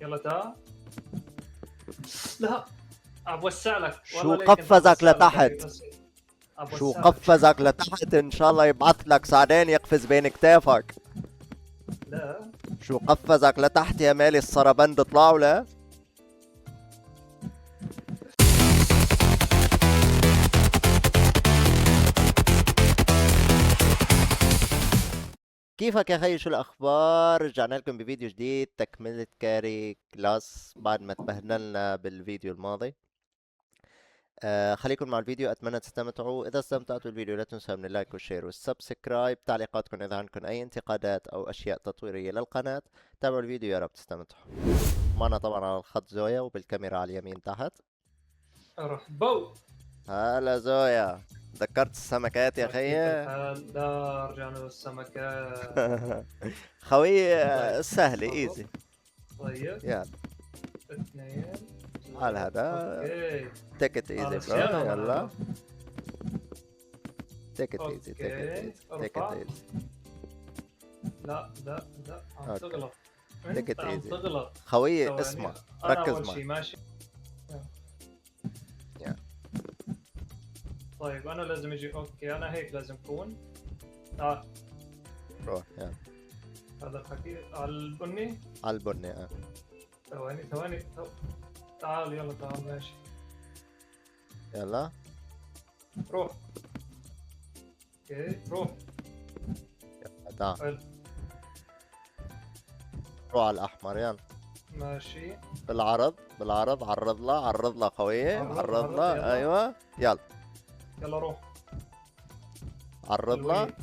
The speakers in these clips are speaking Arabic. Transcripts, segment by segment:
يلا تعال. لا بوسع لك. شو قفزك لتحت؟ شو قفزك لتحت؟ ان شاء الله يبعث لك سعدين يقفز بين كتافك. لا شو قفزك لتحت يا مالي السربند طلعوا له؟ كيفك يا خيي؟ شو الاخبار؟ رجعنا لكم بفيديو جديد تكملة كاري كلاس بعد ما تبهدلنا بالفيديو الماضي. خليكم مع الفيديو، اتمنى تستمتعوا. اذا استمتعتوا بالفيديو لا تنسوا من اللايك والشير والسبسكرايب. تعليقاتكم اذا عندكم اي انتقادات او اشياء تطويرية للقناة. تابعوا الفيديو يا رب تستمتعوا. معنا طبعا على الخط زويا وبالكاميرا على اليمين تحت. رحبو. هلا زويا، ذكرت السمكات يا خيي؟ لا رجعنا للسمكات. خوي طيب. سهلة ايزي. طيب يلا 2 على هذا. اوكي تيك ات ايزي برو، يلا تيك ات ايزي، تيك ات ايزي، تيك ات ايزي. لا عم تغلط. تيك ات عم ايزي تغلط خوي، اسمع ركز أول شي معي. ماشي. طيب انا لازم اجي. اوكي انا هيك لازم اكون. تعال روح يلا هذا الحكي على البني. على البني. ثواني تعال يلا تعال ماشي. يلا روح. اوكي روح. يلا تعال حلو روح على الاحمر. يلا ماشي. بالعرض عرض لها خوي، عرض لها. يلا. ايوه يلا روح. عرض لها. حلوين.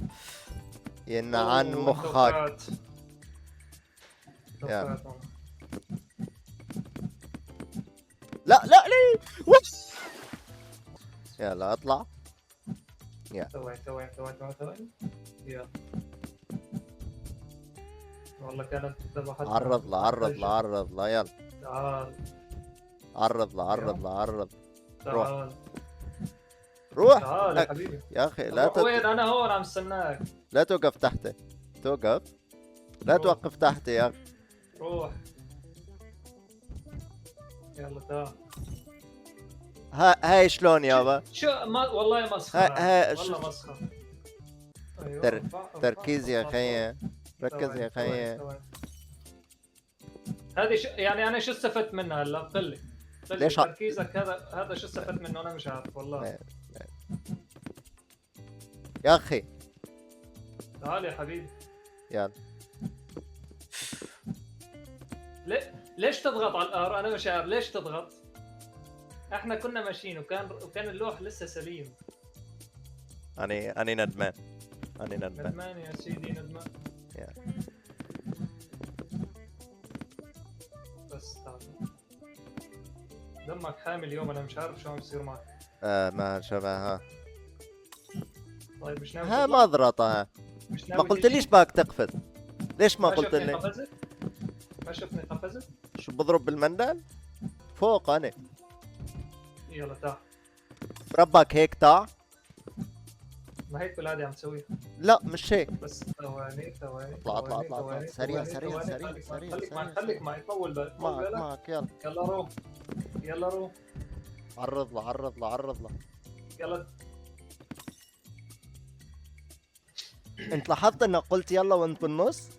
ينعن أوه، مخك. توقعت. لا ليه وش. يلا اطلع. ثواني يلا. والله كانت ذبحتنا. عرض لها يلا. تعال عرض لها. تعال روح تعال يا حبيبي. يا اخي وين؟ انا هون عم استناك. لا توقف تحتي. توقف. لا روح. توقف تحتي يا اخي. روح يلا تعال. هاي شلون يابا؟ شو ما والله مسخرة. والله مسخرة. ايوه تركيز يا خيي، ركز يا خيي. هذه يعني انا شو استفدت منها هلا؟ قل لي ليش تركيزك هذا شو استفدت منه؟ انا مش عارف والله. يا اخي تعال يا حبيبي. يلا. ليش تضغط على الار؟ انا مش عارف ليش تضغط. احنا كنا ماشيين وكان اللوح لسه سليم. أنا ندمان. ندمان يا سيدي ندمان. بس تعال. دمك حامي اليوم، انا مش عارف شو عم يصير معك. ما شبهها. طيب مش ناوي ها مضرطة. ما قلتليش باك تقفز. ليش ما قلت لي؟ ما شفتني قفزت؟ شو بضرب بالمندل؟ فوق أنا. يلا تعال. ربك هيك تاع. ما هيك بالعادة عم تسويها. لا مش هيك. بس ثواني اطلع سريع. خليك معي طول بالك. معك يلا. يلا روح. عرض له. يلا. انت لاحظت انك قلت يلا وانت بالنص؟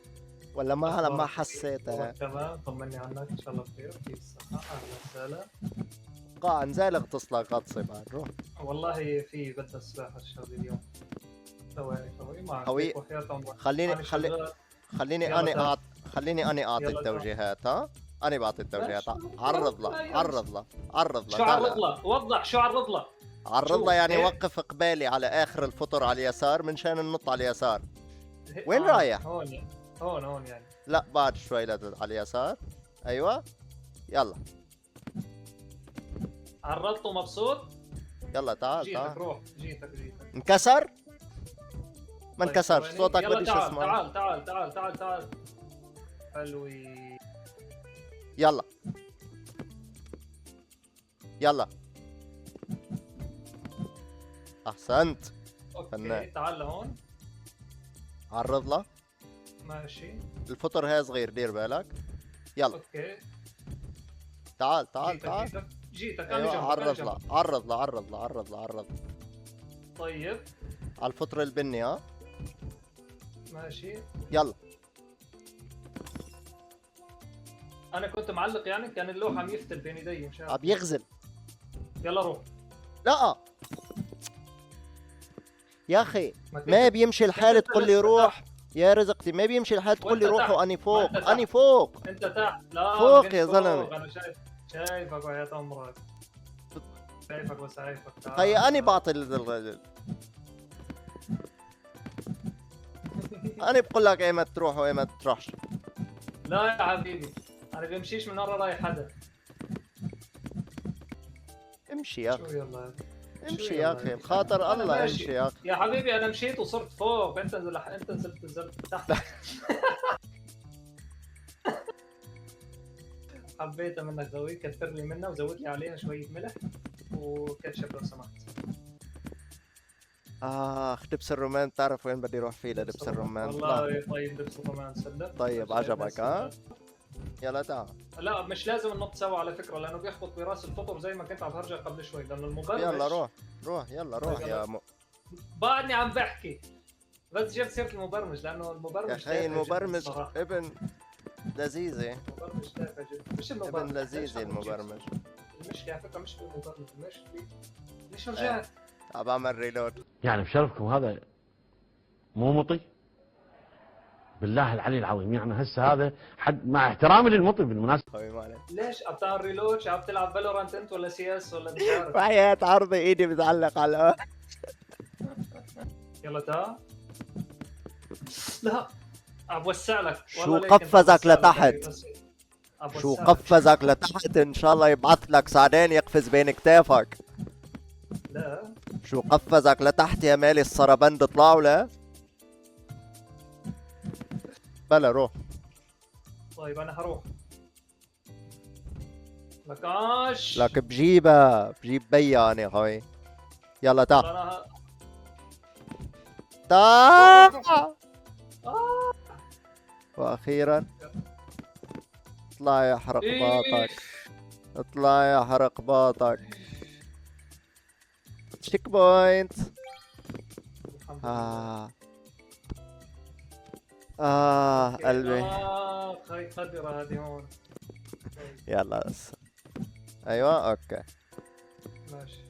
ولا ما حسيتها؟ تمام طمني عنك ان شاء الله بخير. كيف الصحة؟ اهلا وسهلا. قاع نزال اغتصلك غطسي بعد. روح. والله في بدها السباحة الشغل اليوم. ثواني معك. خوي خليني أنا أعطي التوجيهات. ها؟ أنا بعطي التوجيهات. عرض له. شو عرض له؟ وضح شو عرض له. عرض له يعني وقف قبالي على آخر الفطر على اليسار منشان ننط على اليسار. وين رايح؟ هون يعني. لا بعد شوي على اليسار. أيوة يلا. عرضته مبسوط؟ يلا تعال. جيتك روح. جيتك. انكسر؟ ما انكسرش صوتك بديش اسمع. تعال. حلوي. يلا احسنت. اوكي تعال لهون. عرض له. ماشي. الفطر هي صغير دير بالك. يلا اوكي تعال تعال تعال. جيتك انا ايوه جنبك أنا عرض جنبك. له عرض له عرض له عرض له عرض. طيب على الفطر البني ها. ماشي. يلا انا كنت معلق يعني، كان اللوح عم يفتل بين ايدي مش عارف. عم يغزل. يلا روح. لا يا اخي ما ما بيمشي الحال أنت تقول لي لسه روح. يا رزقتي ما بيمشي الحال تقول لي وأنت روح تحت. واني وأنت فوق تحت. اني فوق. انت تحت. لا فوق ما كنت يا زلمة. فوق. انا شايفك وحياة امرك. شايفك وسايفك. تعال. هي اني بعطي الرجل. انا بقول لك ايمت تروح وايمت تروحش. لا يا حبيبي انا بمشيش من ورا رايح حدا. امشي يا شو اخي يلا امشي يا اخي بخاطر أنا الله ماشي. امشي يا اخي. يا حبيبي انا مشيت وصرت فوق، انت نزلت تحت. حبيتها منك ذوي، كتر لي منها وزود لي عليها شويه ملح وكاتشب لو سمحت. دبس الرمان بتعرف وين بدي اروح فيه لدبس الرمان؟ طلع. والله طيب دبس الرمان صدق. طيب عجبك ها؟ يلا تعال. لا مش لازم ننط سوا على فكره، لانه بيخبط براس الفطر زي ما كنت عم برجع قبل شوي، لانه المبرمج. يلا روح روح يلا روح طيب يا يلا. بعدني عم بحكي، بس جبت سيره المبرمج لانه المبرمج يا اخي تافه جداً المبرمج الصراحة. ابن لذيذة. المبرمج تافه جدا، مش المبرمج ابن لذيذة المبرمج. المشكله على فكره مش في المبرمج، المشكله ليش رجعت؟ عم بعمل ريلود. يعني بشرفكم هذا مو مطي؟ بالله العلي العظيم يعني هسه هذا حد مع احترامي للمطي بالمناسبه. خوي ما عليك. ليش عم تعمل ريلود؟ عم تلعب فالورانت انت ولا سي اس ولا مش عارف؟ وحياة عرضي ايدي بتعلق على يلا تعال. لا عم بوسع لك. شو والله ليك أنت قفزك بوسع لك لتحت؟ هاي بس. عم شو بوسع لك. قفزك لتحت ان شاء الله يبعث لك سعدين يقفز بين كتافك. لا شو قفزك لتحت يا مالي السربند طلعوا له؟ بلا روح. طيب انا هروح لكاش. لك بجيبها بجيب بيا انا خوي. يلا تعال انا تعال. واخيرا اطلع يا حرق باطك. اطلع يا حرق باطك. تشيك بوينت. الحمد لله. قلبي. هاي خضرة هذه هون. طيب، يلا بس. ايوه اوكي. ماشي.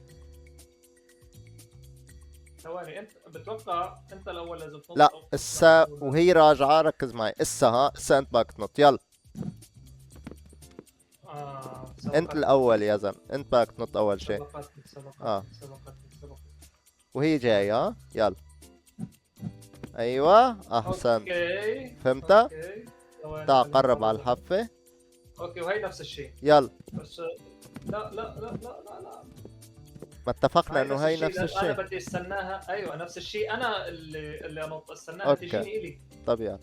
ثواني انت بتوقع انت الاول لازم تنط لا أو اسا تطلع؟ وهي راجعة ركز معي اسا ها اسا انت بدك تنط يلا. انت الاول يا زلمة انت بدك تنط اول شيء. سبقتني. وهي جاية ها يلا. ايوه احسنت. اوكي فهمتها؟ اوكي ثواني، تعال خليني قرب على أطلع. الحافة. اوكي وهي نفس الشيء يلا بس. لا لا لا لا لا لا ما اتفقنا انه هي نفس انا الشيء. بدي استناها. ايوه نفس الشيء، انا اللي انط استناها أوكي. تجيني الي. طب يلا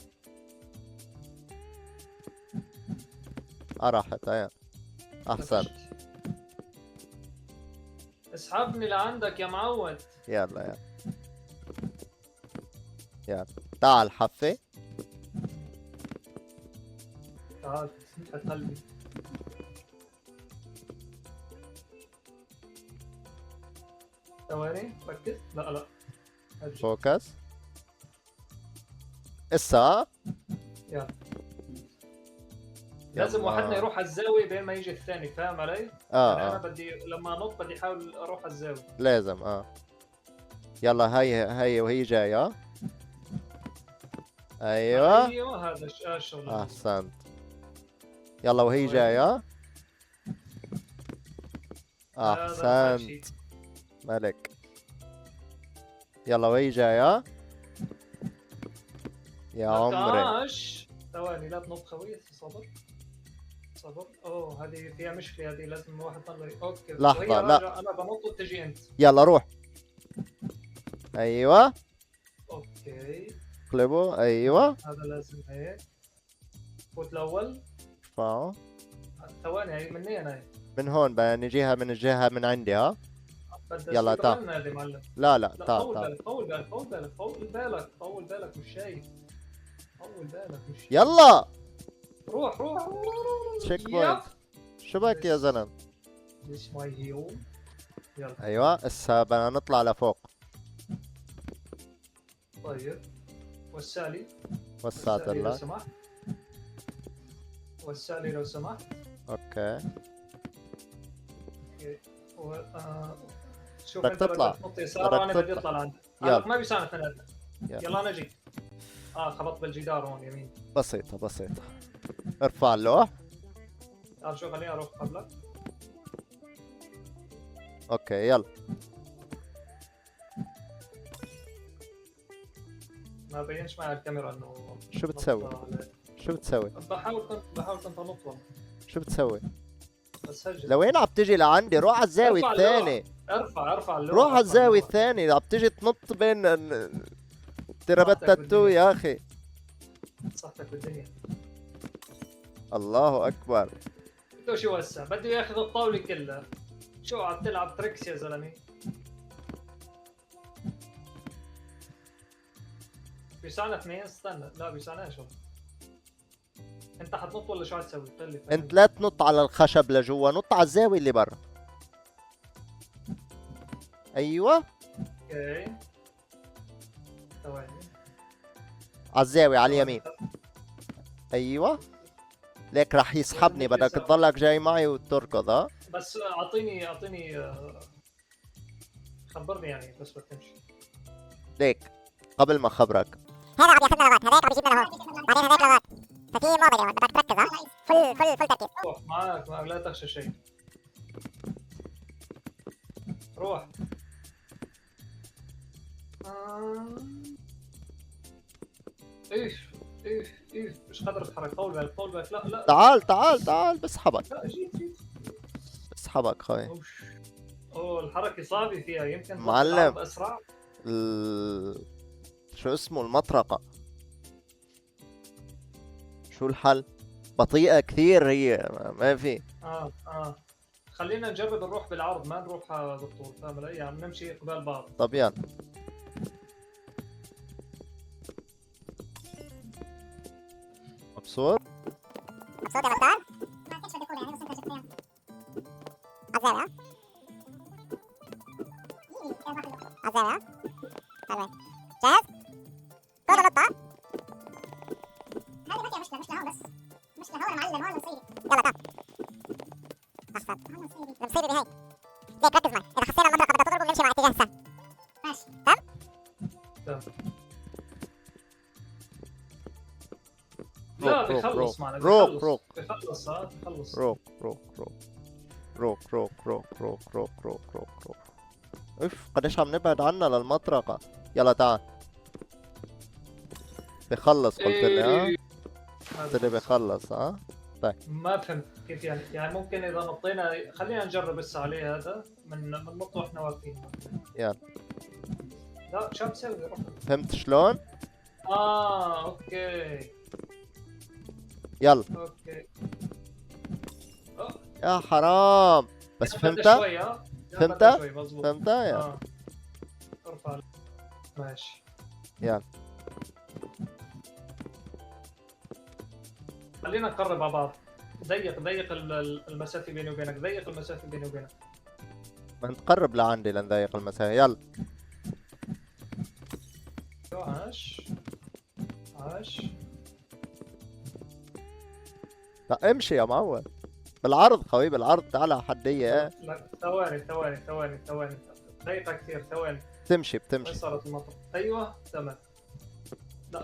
راحت هي. احسنت. اسحبني لعندك يا معود. يلا يلا يلا تعال حفة. تعال فتح قلبي. ثواني ركز. لا لا أرجع. فوكس. اسا يلا لازم يلا. واحدنا يروح على الزاوية بين ما يجي الثاني، فاهم علي؟ يعني انا اه بدي لما انط بدي احاول اروح على الزاوية. لازم يلا هي وهي جاية. ايوه ايوه هذا الشغل. احسنت. يلا وهي جاية. احسنت ملك. يلا وهي جاية. يا عمري نقاش. ثواني لا تنط خوي، صبر صبر. اوه هذه فيها مشكلة، هذه لازم واحد يطلع. اوكي لحظة، وهي لا. راجعة، انا بنط وتجي انت. يلا روح. ايوه اوكي اقلبوا ايوه. هذا لازم هيك. فوت الاول. ارفعوا ثواني هي منين هي؟ من هون بدنا نجيها من الجهة من عندي ها. بدها يلا speed تعال. run هذه معلم. لا لا تعال طول تعال بالك طول بالك طول بالك طول بالك طول بالك مش شايف. طول بالك مش شايف. يلا روح روح روح. تشيك بوينت. شو بك يا زلمه؟ ليش ما يجيو؟ يلا ايوه هسه بدنا نطلع لفوق. طيب وسع لي. وسعت وسع لي لو لك. سمحت. وسع لي لو سمحت. اوكي اوكي شوف بدك انت تطلع. بدك تنط يسار بدك وانا بدي تطلع. اطلع لعندك. يلا. ما بيساعد ثلاثة. يلا. يلا انا اجي. خبطت بالجدار هون يمين. بسيطه بسيطه. ارفع اللوح. تعال شو خليني اروح قبلك. اوكي يلا. ما بينش معي الكاميرا انه شو بتسوي؟ نط على- شو بتسوي؟ بحاول كنت انط والله. شو بتسوي؟ بس سجل. لوين عم تجي لعندي؟ روح على الزاوية ارفع اللوحة. الثانية. ارفع اللوحة. روح على ارفع الزاوية اللوحة. الثانية، عم تجي تنط بين ترابات صحتك تاتو بالدنيا. يا اخي. صحتك بالدنيا. الله اكبر. بده شو هسه؟ بده ياخذ الطاولة كلها. شو عم تلعب تريكس يا زلمه؟ بيساعدنا اثنين. استنى لا بيساعدناش والله. انت حتنط ولا شو حتسوي؟ قل لي. انت لا تنط على الخشب لجوا، نط على الزاوية اللي برا. ايوه اوكي ثواني. على الزاوية على اليمين. ايوه ليك راح يسحبني، بدك تضلك جاي معي وتركض. ها بس اعطيني خبرني يعني بس بتمشي. ليك قبل ما خبرك. هذا عم ياخذنا لغات، هذاك عم يجيبنا لهون، بعدين هذاك لغات، ففي معضله هون بدك تركز. ها فل تركيز. روح معك لا تخشى شيء. روح. ايش مش قادر اتحرك. طول بالك لا تعال بسحبك. لا جيت. بسحبك خوي. اوه الحركة صعبة فيها. يمكن معلم. تلعب اسرع. شو اسمه المطرقة؟ شو الحل؟ بطيئة كثير هي، ما في. خلينا نجرب نروح بالعرض ما نروح بالطول. فاهم علي؟ يعني نمشي قبال بعض. طب يلا. مبسوط؟ مبسوط يا مختار؟ ما كنتش بدي اقول يعني بس انت جبتني عالزاوية. عالزاوية. حلوة. جاهز؟ خذ نطة. هذه ما فيها مشكلة هون بس. مشكلة هون معلم هون مصيبة. يلا تعال. أحسن. المصيبة بهي. ليك ركز معي، إذا حسينا المنطقة بدها تضرب بنمشي مع اتجاه السهم. ماشي. تمام؟ لا بيخلص معنا. روك بيخلص. بيخلص. روك اف قديش عم نبعد عنها للمطرقة. يلا تعال. بخلص قلت لي. ها قلت لي بخلص. ها ما فهمت كيف يعني ممكن اذا نطينا. خلينا نجرب هسه عليه هذا من نط واحنا واقفين. يلا. لا شو عم تسوي؟ فهمت شلون؟ اوكي يلا. اوكي. يا حرام. بس فهمتها؟ فهمتها؟ فهمتها يا. ارفع. ماشي. يلا. خلينا نقرب على بعض. ضيق المسافة بيني وبينك. ضيق المسافة بيني وبينك. ما نتقرب لعندي لنضيق المسافة. يلا. عاش. لا امشي يا معود. بالعرض خوي بالعرض. تعال على حدية. لا ثواني. ضيقة كثير. ثواني. بتمشي وين صارت المطر؟ ايوه تمام. لا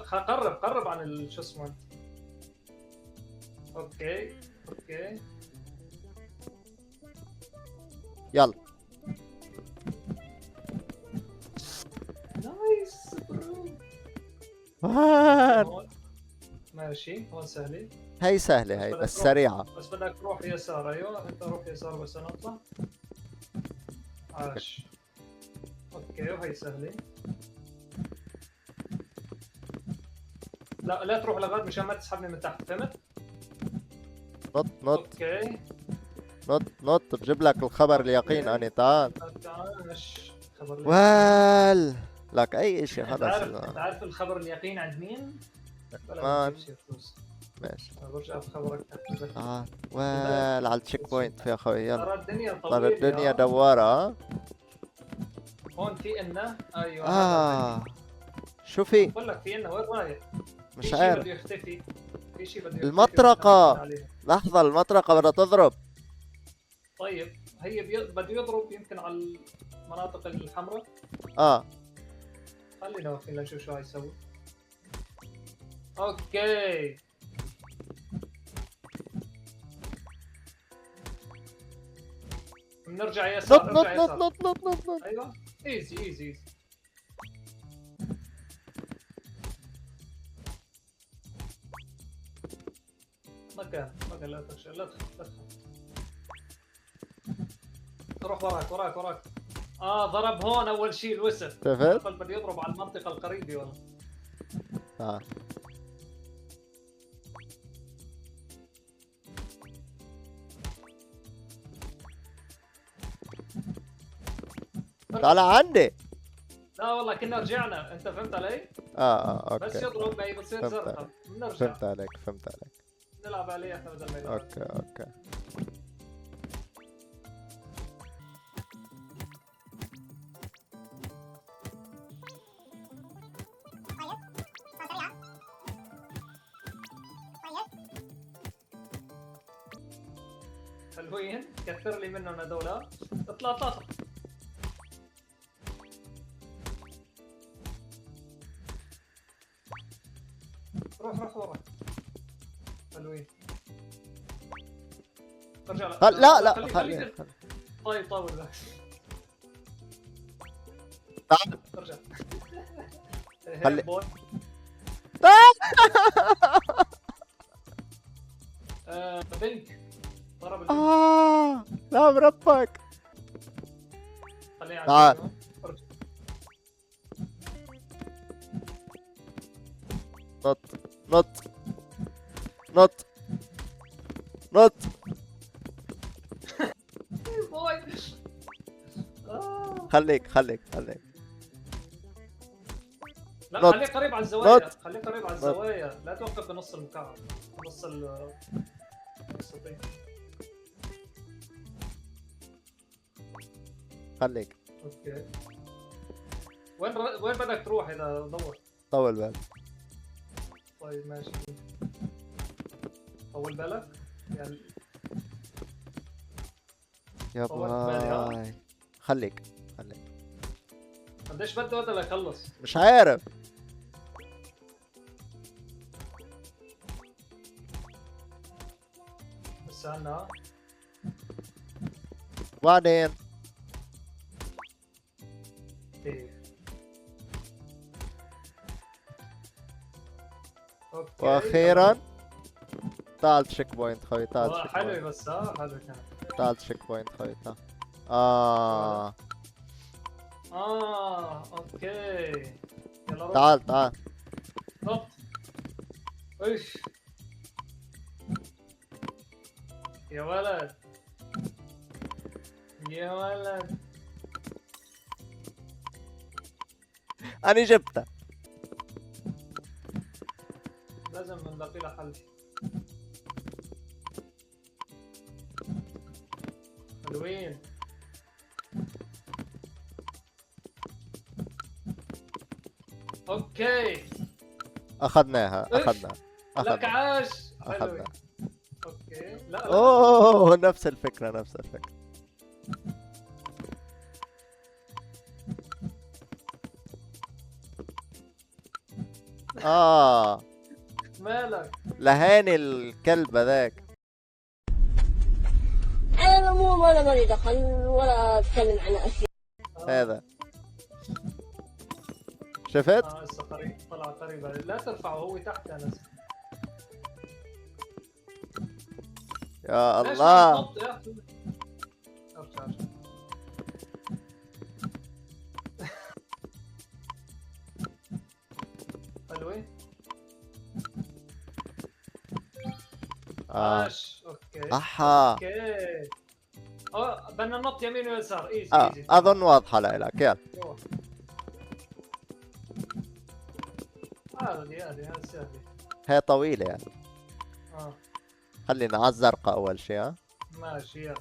قرب عن شو اسمه انت. اوكي يلا. نايس برو. ماشي هون سهلة. هي سهلة هي بس سريعة. بس بدك تروح يسار. ايوه انت روح يسار بس انا اطلع. عاش. اوكي وهي سهلة. لا تروح لغاد مشان ما تسحبني من تحت. فهمت؟ نط اوكي نط بجيب لك الخبر اليقين. اني تعال. عاش. خبر وال لك اي شيء. انت خلص. عارف الخبر اليقين عند مين؟ ما ماشي. برجع بخبرك تحت. تعال وين على التشيك بوينت يا اخوي، يلا. ترى الدنيا ترى طويلة. الدنيا دوارة ها. هون في إلنا ايوه. شو في؟ بقول لك في إلنا وين رايح؟ مش في شيء عارف. بده يختفي. في شيء بده يختفي. المطرقة. عليه. لحظة، المطرقة بدها تضرب. طيب هي بده يضرب يمكن على المناطق الحمراء. خلينا واقفين لنشوف شو هيسوي. اوكي. بنرجع نط يسار. نط ارجع نط يسار. نط نط نط نط. ايوه ايزي ايزي ايزي. مكان لا تخشى لا تخاف. روح وراك. ضرب هون اول شيء الوسخ. شفت؟ بده يضرب على المنطقة القريبة والله. تعال عندي. لا والله كنا رجعنا، انت فهمت علي؟ اوكي. بس يضرب ما بتصير فهمت زرقاء بنرجع فهمت عليك. نلعب عليه احنا بدل ما يلعب. اوكي. حلوين كثر لي منهم هذول. اطلع. روح ورا. حلوين. ارجع. لا خليك. طيب طول بس. تعال. ارجع. خلي. بنك. ضرب البنك. لا بربك. خليه تعال. نط. خليك. لا نط. خليه قريب على الزوايا. لا توقف بنص المكعب. نص الطين. خليك. اوكي. وين بدك تروح اذا دور؟ طول بالك. طيب ماشي. طول بالك يعني. يا باي. خليك. قديش بده هذا ليخلص؟ مش عارف. استنى. بعدين. اوكي. واخيرا تعال تشيك بوينت خوي. حلو بس حلو كان. تعال تشيك بوينت خوي. اوكي. يلا روح. تعال. نط. ايش يا ولد. أنا جبته. لازم نلاقي له حل. حلوين. اوكي. أخذناها. لك عاش. أخذنا. اوكي. لا. اوه نفس الفكرة. مالك؟ لهاني الكلب هذاك. انا مو ولا مالي دخل ولا اتكلم عن اشياء. هذا شفت؟ هسه قريب طلع قريب. لا ترفعه هو تحت يا ناس. يا الله. ارجع. حلوين. عاش. اوكي. اوكي. بدنا ننط يمين ويسار. ايزي. اظن واضحة لك. يلا. هذه سهلة. هي طويلة يعني. خلينا على الزرقاء اول شيء. ها ماشي يلا.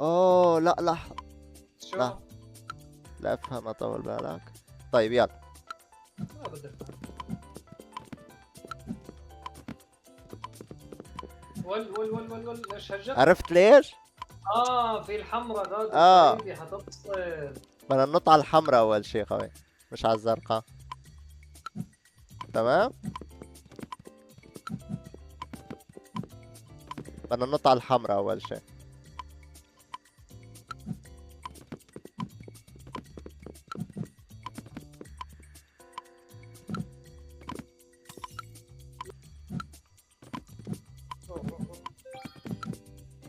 اوه لا لا شو؟ لا. لا افهم، اطول بالك. طيب يلا. ما بدي أفهم. ول ليش هجر؟ عرفت ليش؟ في الحمراء غادي. آه. حتفصل. بدنا ننط على الحمراء اول شيء خوي، مش على الزرقاء. تمام. بدنا ننط على الحمراء اول شيء.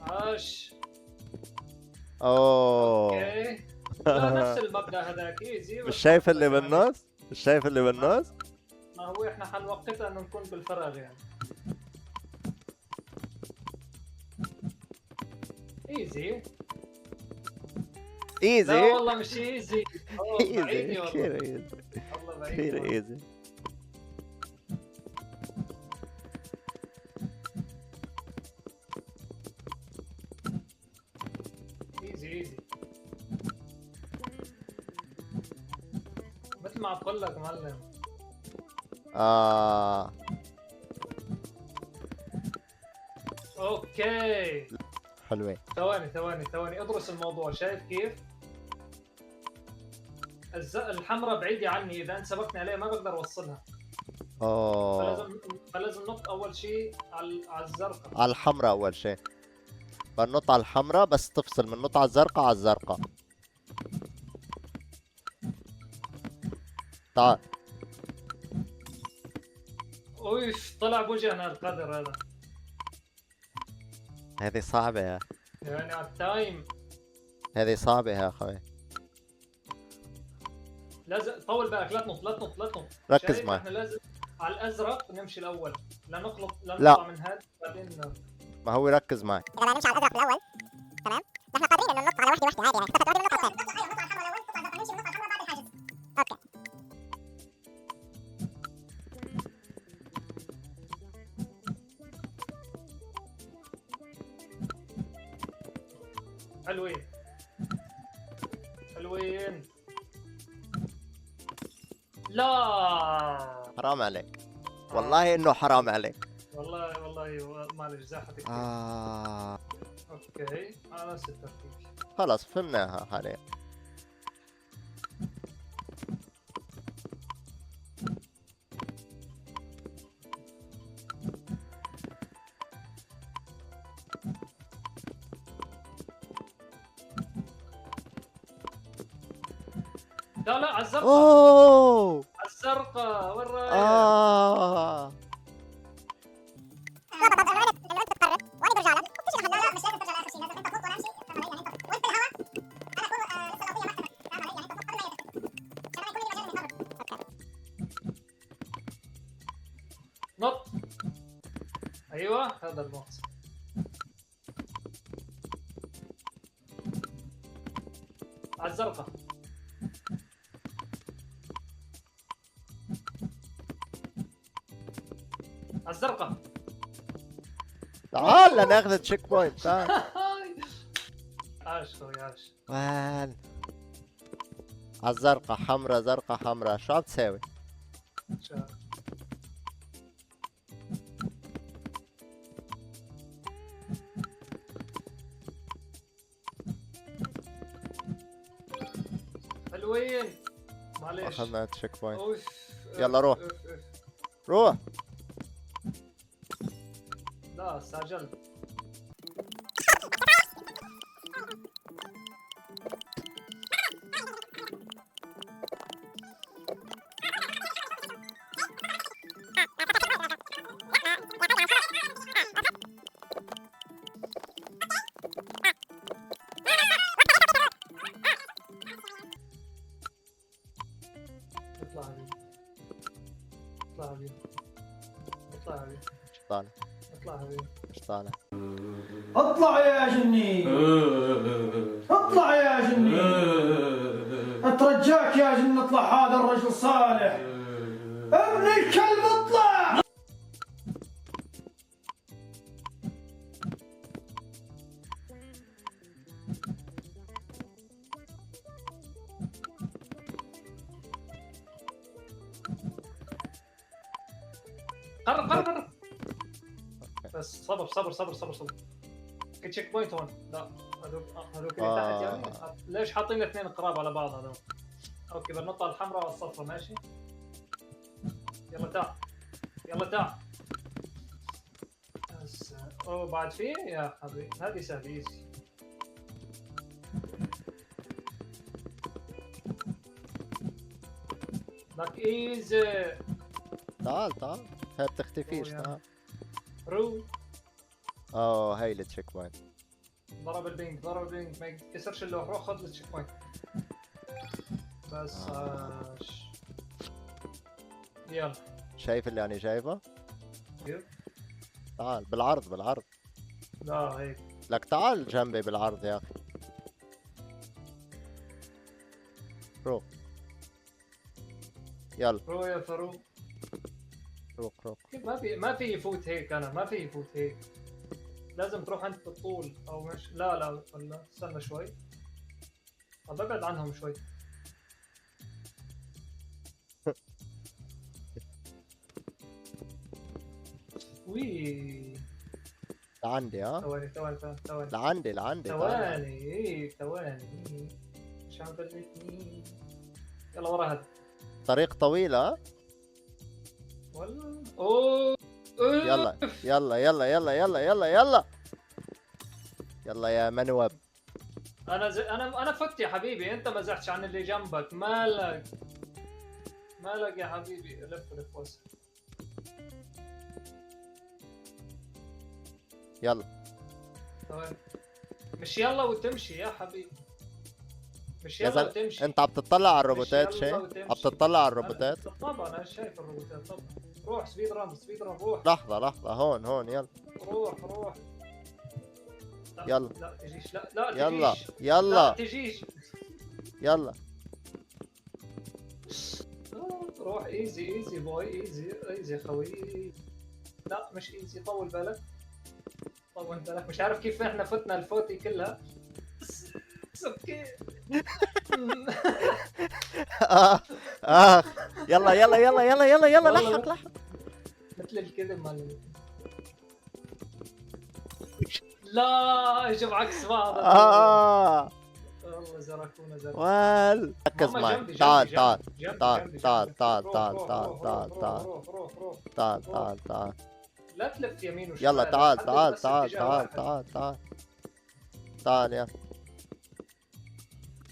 عاش. اوه اوكي. لا نفس المبدأ هذاك ايزي. مش شايف اللي بالنص؟ مش شايف اللي بالنص؟ ما هو احنا حنوقتها انه نكون بالفراغ يعني. ايزي. ايزي. لا والله مش ايزي. ايزي بعيدني كثير والله. ايزي، والله كثير بعيدني. ايزي. ايزي. مثل ما اقول لك معلم. اوكي. حلوين. ثواني ادرس الموضوع. شايف كيف؟ الحمراء بعيدة عني، اذا انت سبقتني عليها ما بقدر اوصلها. اوه فلازم نط اول شيء على الزرقاء. على الحمراء اول شيء. بننط على الحمراء بس تفصل من نط على الزرقاء على الزرقاء. تعال. اوف طلع بوجهنا القدر هذا. هذه صعبة يا يعني على التايم. هذه صعبة يا اخوي. لازم طول بالك، لا تنط. ركز شايف؟ معي. احنا لازم على الازرق نمشي الاول، لا نخلط، لا لا. نطلع من هذا بعدين. ما هو ركز معي. اذا بدنا نمشي على الازرق بالاول تمام، نحن قادرين انه ننط على وحده عادي يعني. اختفت وحده بننط على الثاني. ايوه ننط على الحمراء الاول، نمشي ننط على الحمراء بعد الحاجز. اوكي. حلوين. لا حرام عليك، والله انه حرام عليك. والله معلش زاحتك. اوكي على نفس الترتيب. خلاص فهمناها حاليا. لا على الزرقاء. اوه على الزرقاء وين رايح؟ انت تقرب وانا برجع لك. مش لا مش لازم ترجع لاخر شيء، لازم انت تنط ولا امشي يعني انت وانت بالهواء انا اكون لسه الاضويه ما اختفت. فاهم علي؟ يعني انت تنط قبل ما يختفي عشان يكون لي مجال اني اقرب. نط. ايوه هذا النط. على الزرقاء. على الزرقاء. تعال لناخذ تشيك بوينت. تعال. عاش خوي عاش. وين؟ على الزرقاء حمراء زرقاء حمراء، شو عم تساوي؟ حلوين. معليش. اخذنا تشيك بوينت. اوف. يلا روح. أوف. روح. لا استعجلت. اطلع حبيبي. اطلع حبيبي. اطلع حبيبي. مش طالع اطلع حبيبي. مش طالع. اطلع يا جني، اطلع يا جني، اترجاك يا جني اطلع، هذا الرجل صالح. ابن الكلب اطلع. قرب. بس صبر صبر صبر صبر صبر. في تشيك بوينت هون. لا هذوك اللي تحت يعني. ليش حاطين اثنين قراب على بعض هذول؟ اوكي بالنقطة الحمراء والصفراء ماشي. يلا تعال يلا تعال. بس اوه بعد فيه يا حبيبي هذه سهلة ايزي. لك ايزي. تعال هي بتختفيش. أوه، تعال. رو هاي التشيك بوينت. ضرب البينج ما يكسرش اللوح. روح خذ التشيك بوينت. بس يلا. شايف اللي أنا شايفه؟ كيف؟ تعال بالعرض. لا هيك. لك تعال جنبي بالعرض يا أخي. روح. يلا رو يا فاروق. روح. كيف ما في يفوت هيك. انا ما في يفوت هيك. لازم تروح انت بالطول او مش. لا ولا استنى شوي. طب ابعد عنهم شوي. وي لعندي. ثواني لعندي. ثواني مش عم بلتني. يلا ورا هذا. طريق طويل. ولا اوه يلا يا منوب. انا فت يا حبيبي. انت ما زحتش عن اللي جنبك. مالك يا حبيبي. لف وسع. يلا ثواني. مش يلا وتمشي يا حبيبي. مش يا يلا زلمة وتمشي. انت عم تطلع على الروبوتات. مش شيء يلا عم وتمشي. تطلع على الروبوتات. طبعا انا شايف الروبوتات طبعا. روح سبيد ران روح. لحظة هون يلا. روح. لا يلا. لا تجيش. لا يلا تجيش. يلا لا تجيش. يلا. روح ايزي بوي. ايزي خوي. لا مش ايزي. طول بالك. مش عارف كيف احنا فتنا الفوتي كلها. بس اوكي. يلا والله لحق. مثل الكذب مال. لا اجوا عكس بعض. والله زركونا. ركز ماما معي. جنبي. تعال. لا تلف يمين وشمال. يلا حدد تعال بس اتجاه واحد. يلا.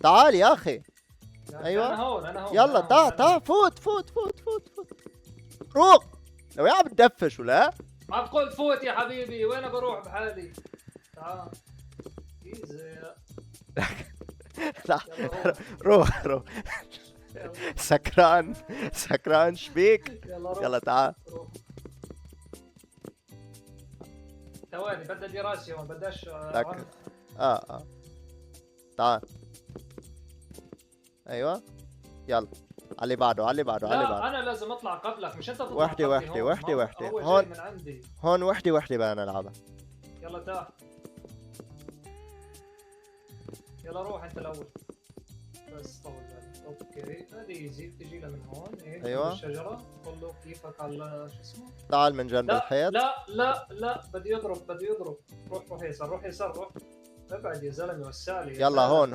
تعال يا اخي. ايوه. انا هون. يلا تعال. فوت. روح. لو يا عم تدفش ولا؟ معقول فوت يا حبيبي. وين بروح بحالي. تعال. ايزي. لا يلا روح. سكران شبيك. روح. يلا تعال. روح. ثواني بدي دراسي هون. بداش لك. تعال. ايوه. يلا على اللي بعده. لا انا لازم اطلع قبلك. مش انت تطلع وحدي. قبلي. هو هون. جاي من عندي. هون وحدي بدنا نلعبها. يلا تعال. يلا روح انت الاول. بس طول بالك. اوكي هذه ايزي. تجي له من هون. أيوة. الشجره. قول له كيفك على شو اسمه. تعال من جنب الحيط. لا بدي يضرب. روح يسار. ابعد يا زلمه. وسع لي. يلا هون.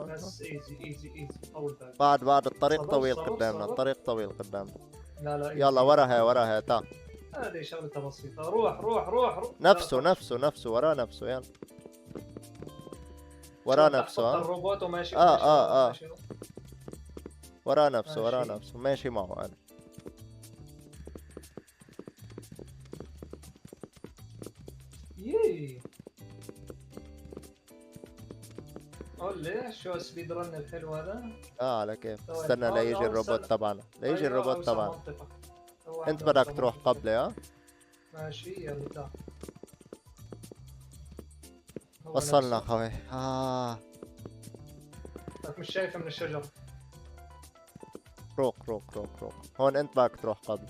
بس ايزي. طول بالك. بعد الطريق صبر، طويل صبر، قدامنا. صبر. الطريق طويل قدامنا. لا يلا وراها. تعال. هذه شغلتها بسيطه. روح. نفسه وراه نفسه. يلا وراه نفسه. الروبوت وماشي. ماشي. وراه نفسه. ماشي. ماشي معه انا. يي. قول لي شو سبيد رن الحلو هذا. على كيف. ثواني. استنى ليجي الروبوت استنى. تبعنا. أيوة، الروبوت أوسع تبعنا. منطقة. انت واحدة بدك أوسع تروح منطقة. قبلي. ماشي يلا تعال. هو وصلنا نفسه. خوي. لك مش شايفه من الشجرة. روح. هون انت بدك تروح قبل.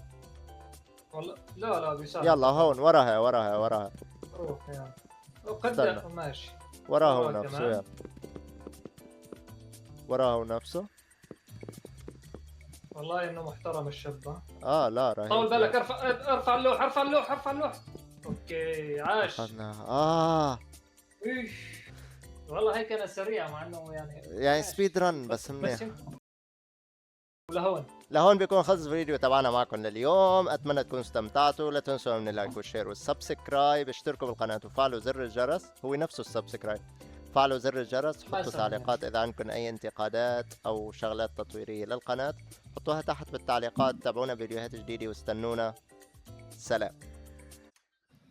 والله لا بيساعد. يلا هون وراها. روح يلا. استنى. قدام ماشي. وراها ورا ونفسه. كمان. يلا وراها ونفسه. والله انه محترم الشاب. لا رهيب. طول بالك، ارفع اللوح ارفع اللوح ارفع اللوح. اوكي عاش. اخذنا إيش. والله هيك انا سريع مع انه يعني سبيد رن بس منيح. لهون بيكون خلص الفيديو تبعنا معكم لليوم. اتمنى تكونوا استمتعتوا. لا تنسوا من اللايك والشير والسبسكرايب. اشتركوا بالقناه وفعلوا زر الجرس، هو نفسه السبسكرايب. فعلوا زر الجرس. حطوا تعليقات اذا عندكم اي انتقادات او شغلات تطويريه للقناه، حطوها تحت بالتعليقات. تابعونا فيديوهات جديده واستنونا. سلام.